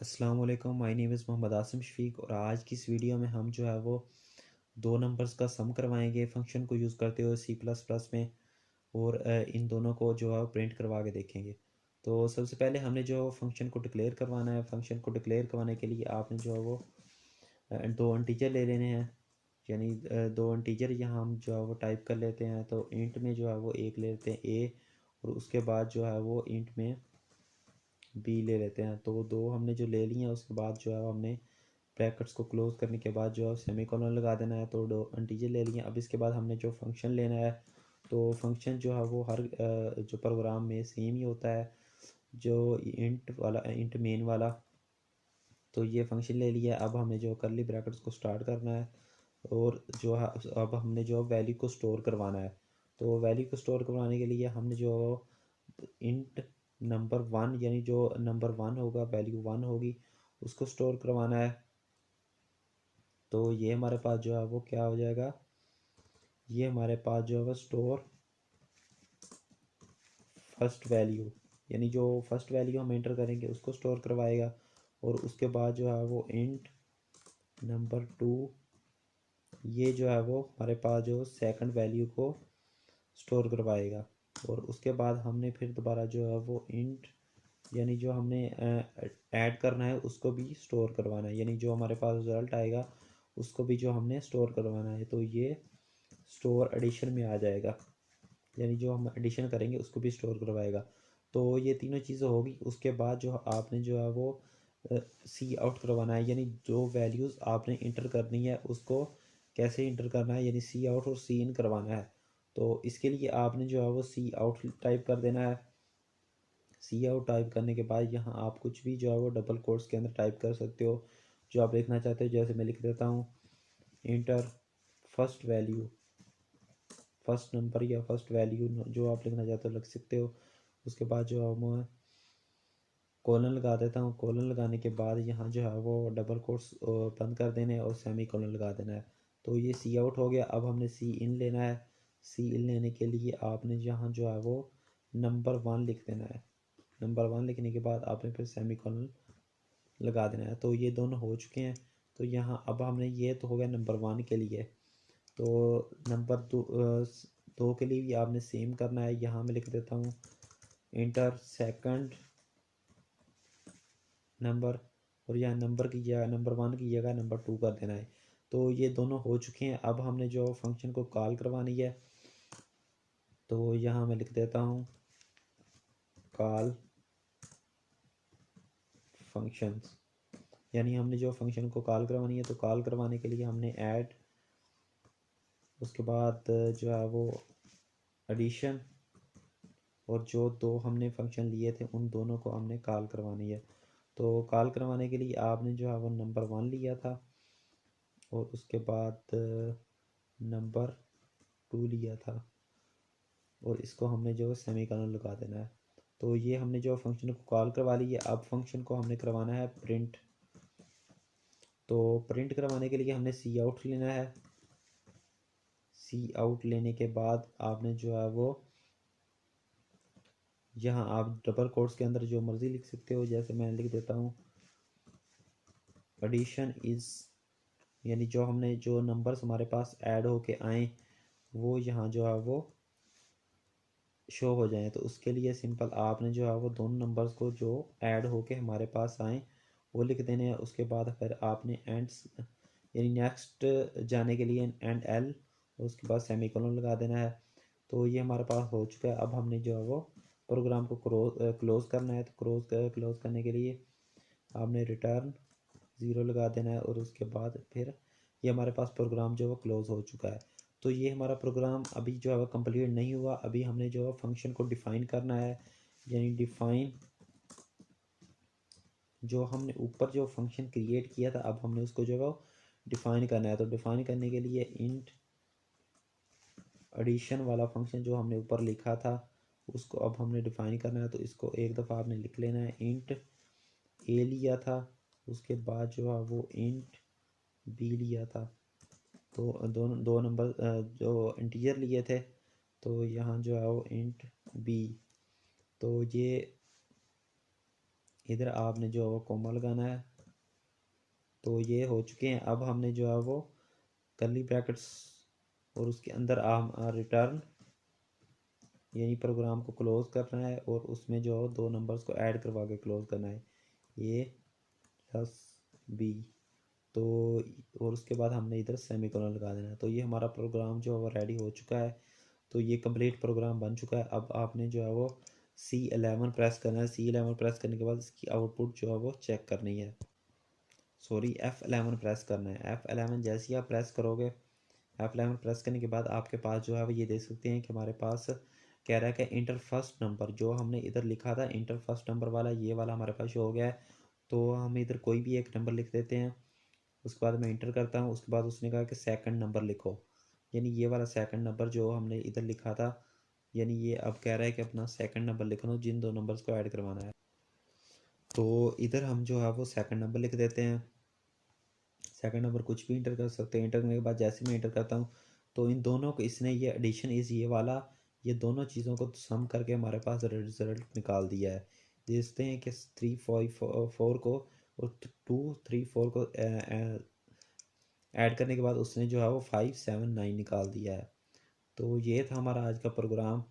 अस्सलाम वालेकुम, my name is Mohammad Asim Shafiq और आज की इस वीडियो में हम जो है वो दो नंबर्स का सम करवाएंगे फंक्शन को यूज़ करते हुए सी प्लस प्लस में। और इन दोनों को जो है प्रिंट करवा के देखेंगे। तो सबसे पहले हमने जो फंक्शन को डिक्लेयर करवाना है, फंक्शन को डिक्लेयर करवाने के लिए आपने जो है वो दो इंटीजर ले लेने हैं। यानी दो इंटीजर यहाँ हम जो है वो टाइप कर लेते हैं। तो इंट में जो है वो एक ले लेते हैं ए, और उसके बाद जो है वो इंट में बी ले लेते हैं। तो दो हमने जो ले लिए हैं उसके बाद जो है हमने ब्रैकेट्स को क्लोज करने के बाद जो है सेमीकोलन लगा देना है। तो दो इंटीजर ले लिए। अब इसके बाद हमने जो फंक्शन लेना है, तो फंक्शन जो है वो हर जो प्रोग्राम में सेम ही होता है, जो इंट वाला इंट मेन वाला। तो ये फंक्शन ले लिया। अब हमें जो करली ब्रैकेट्स को स्टार्ट करना है और जो है अब हमने जो वैल्यू को स्टोर करवाना है। तो वैल्यू को स्टोर करवाने के लिए हमने जो इंट नंबर वन, यानी जो नंबर वन होगा, वैल्यू वन होगी, उसको स्टोर करवाना है। तो ये हमारे पास जो है वो क्या हो जाएगा, ये हमारे पास जो है वो स्टोर फर्स्ट वैल्यू, यानी जो फर्स्ट वैल्यू हम एंटर करेंगे उसको स्टोर करवाएगा। और उसके बाद जो है वो इंट नंबर टू, ये जो है वो हमारे पास जो सेकंड वैल्यू को स्टोर करवाएगा। और उसके बाद हमने फिर दोबारा जो है वो इंट, यानी जो हमने ऐड करना है उसको भी स्टोर करवाना है, यानी जो हमारे पास रिज़ल्ट आएगा उसको भी जो हमने स्टोर करवाना है। तो ये स्टोर एडिशन में आ जाएगा, यानी जो हम एडिशन करेंगे उसको भी स्टोर करवाएगा। तो ये तीनों चीज़ें होगी। उसके बाद जो आपने जो है वो सी आउट करवाना है, यानी जो वैल्यूज़ आपने इंटर करनी है उसको कैसे इंटर करना है, यानी सी आउट और सी इन करवाना है। तो इसके लिए आपने जो है वो सी आउट टाइप कर देना है। सी आउट टाइप करने के बाद यहाँ आप कुछ भी जो है वो डबल कोट्स के अंदर टाइप कर सकते हो जो आप लिखना चाहते हो। जैसे मैं लिख देता हूँ inter first value, first number या फर्स्ट वैल्यू जो आप लिखना चाहते हो लिख सकते हो। उसके बाद जो है मैं कॉलन लगा देता हूँ। कॉलन लगाने के बाद यहाँ जो है वो डबल कोट्स बंद कर देने और सेमी कॉलन लगा देना है। तो ये सी आउट हो गया। अब हमने सी इन लेना है। सी इन लेने के लिए आपने यहाँ जो है वो नंबर वन लिख देना है। नंबर वन लिखने के बाद आपने फिर सेमी कॉलन लगा देना है। तो ये दोनों हो चुके हैं। तो यहाँ अब हमने, ये तो हो गया नंबर वन के लिए। तो नंबर दो के लिए भी आपने सेम करना है। यहाँ मैं लिख देता हूँ इंटर सेकंड नंबर, और यहाँ नंबर की जगह, नंबर वन की जगह नंबर टू कर देना है। तो ये दोनों हो चुके हैं। अब हमने जो फंक्शन को कॉल करवानी है, तो यहाँ मैं लिख देता हूँ कॉल फंक्शंस, यानी हमने जो फंक्शन को कॉल करवानी है। तो कॉल करवाने के लिए हमने ऐड, उसके बाद जो है वो एडिशन, और जो दो हमने फंक्शन लिए थे उन दोनों को हमने कॉल करवानी है। तो कॉल करवाने के लिए आपने जो है वो नंबर वन लिया था और उसके बाद नंबर टू लिया था, और इसको हमने जो सेमीकोलन लगा देना है। तो ये हमने जो फंक्शन को कॉल करवा ली है। अब फंक्शन को हमने करवाना है प्रिंट। तो प्रिंट करवाने के लिए हमने सी आउट लेना है। सी आउट लेने के बाद आपने जो है वो यहाँ आप डबल कोट्स के अंदर जो मर्ज़ी लिख सकते हो। जैसे मैं लिख देता हूँ एडिशन इज़, यानी जो हमने जो नंबर्स हमारे पास ऐड होके आए वो यहाँ जो है वो शो हो जाए। तो उसके लिए सिंपल आपने जो है वो दोनों नंबर्स को जो ऐड होके हमारे पास आए वो लिख देने हैं। उसके बाद फिर आपने एंड्स, यानी नेक्स्ट जाने के लिए एंड एल, उसके बाद सेमीकोलन लगा देना है। तो ये हमारे पास हो चुका है। अब हमने जो है वो प्रोग्राम को क्लोज करना है। तो क्लोज करने के लिए आपने रिटर्न ज़ीरो लगा देना है, और उसके बाद फिर ये हमारे पास प्रोग्राम जो है वो क्लोज़ हो चुका है। तो ये हमारा प्रोग्राम अभी जो है वो कंप्लीट नहीं हुआ। अभी हमने जो है फंक्शन को डिफ़ाइन करना है, यानी डिफ़ाइन, जो हमने ऊपर जो फंक्शन क्रिएट किया था अब हमने उसको जो है वो डिफ़ाइन करना है। तो डिफ़ाइन करने के लिए इंट एडिशन वाला फंक्शन जो हमने ऊपर लिखा था उसको अब हमने डिफ़ाइन करना है। तो इसको एक दफ़ा आपने लिख लेना है। इंट ए लिया था, उसके बाद जो है वो इंट बी लिया था। तो दोनों दो नंबर जो इंटीजर लिए थे। तो यहाँ जो है वो इंट बी, तो ये इधर आपने जो है वो कॉमा लगाना है। तो ये हो चुके हैं। अब हमने जो है वो कर्ली ब्रैकेट्स और उसके अंदर रिटर्न यानी प्रोग्राम को क्लोज करना है और उसमें जो है दो नंबर्स को ऐड करवा के क्लोज करना है, ए प्लस बी। तो और उसके बाद हमने इधर सेमीकोलन लगा देना है। तो ये हमारा प्रोग्राम जो है वो रेडी हो चुका है। तो ये कंप्लीट प्रोग्राम बन चुका है। अब आपने जो है वो C11 प्रेस करना है। C11 प्रेस करने के बाद इसकी आउटपुट जो है वो चेक करनी है। सॉरी, F11 प्रेस करना है। F11 जैसे ही आप प्रेस करोगे, F11 प्रेस करने के बाद आपके पास जो है वो ये देख सकते हैं कि हमारे पास कह रहा है कि इंटर फर्स्ट नंबर, जो हमने इधर लिखा था इंटर फर्स्ट नंबर वाला, ये वाला हमारे पास शो हो गया है। तो हम इधर कोई भी एक नंबर लिख देते हैं। उसके बाद मैं इंटर करता हूँ। उसके बाद उसने कहा कि सेकंड नंबर लिखो, यानी ये वाला सेकंड नंबर जो हमने इधर लिखा था, यानी ये अब कह रहा है कि अपना सेकंड नंबर लिखना, जिन दो नंबर्स को ऐड करवाना है। तो इधर हम जो है वो सेकंड नंबर लिख देते हैं। सेकंड नंबर कुछ भी इंटर कर सकते हैं। इंटर करने के बाद जैसे मैं इंटर करता हूँ तो इन दोनों को इसने ये एडिशन इज ये वाला, ये दोनों चीज़ों को सम करके हमारे पास रिजल्ट निकाल दिया है। देखते हैं कि 3 5 4 को और 2 3 4 को ऐड करने के बाद उसने जो है वो 5 7 9 निकाल दिया है। तो ये था हमारा आज का प्रोग्राम।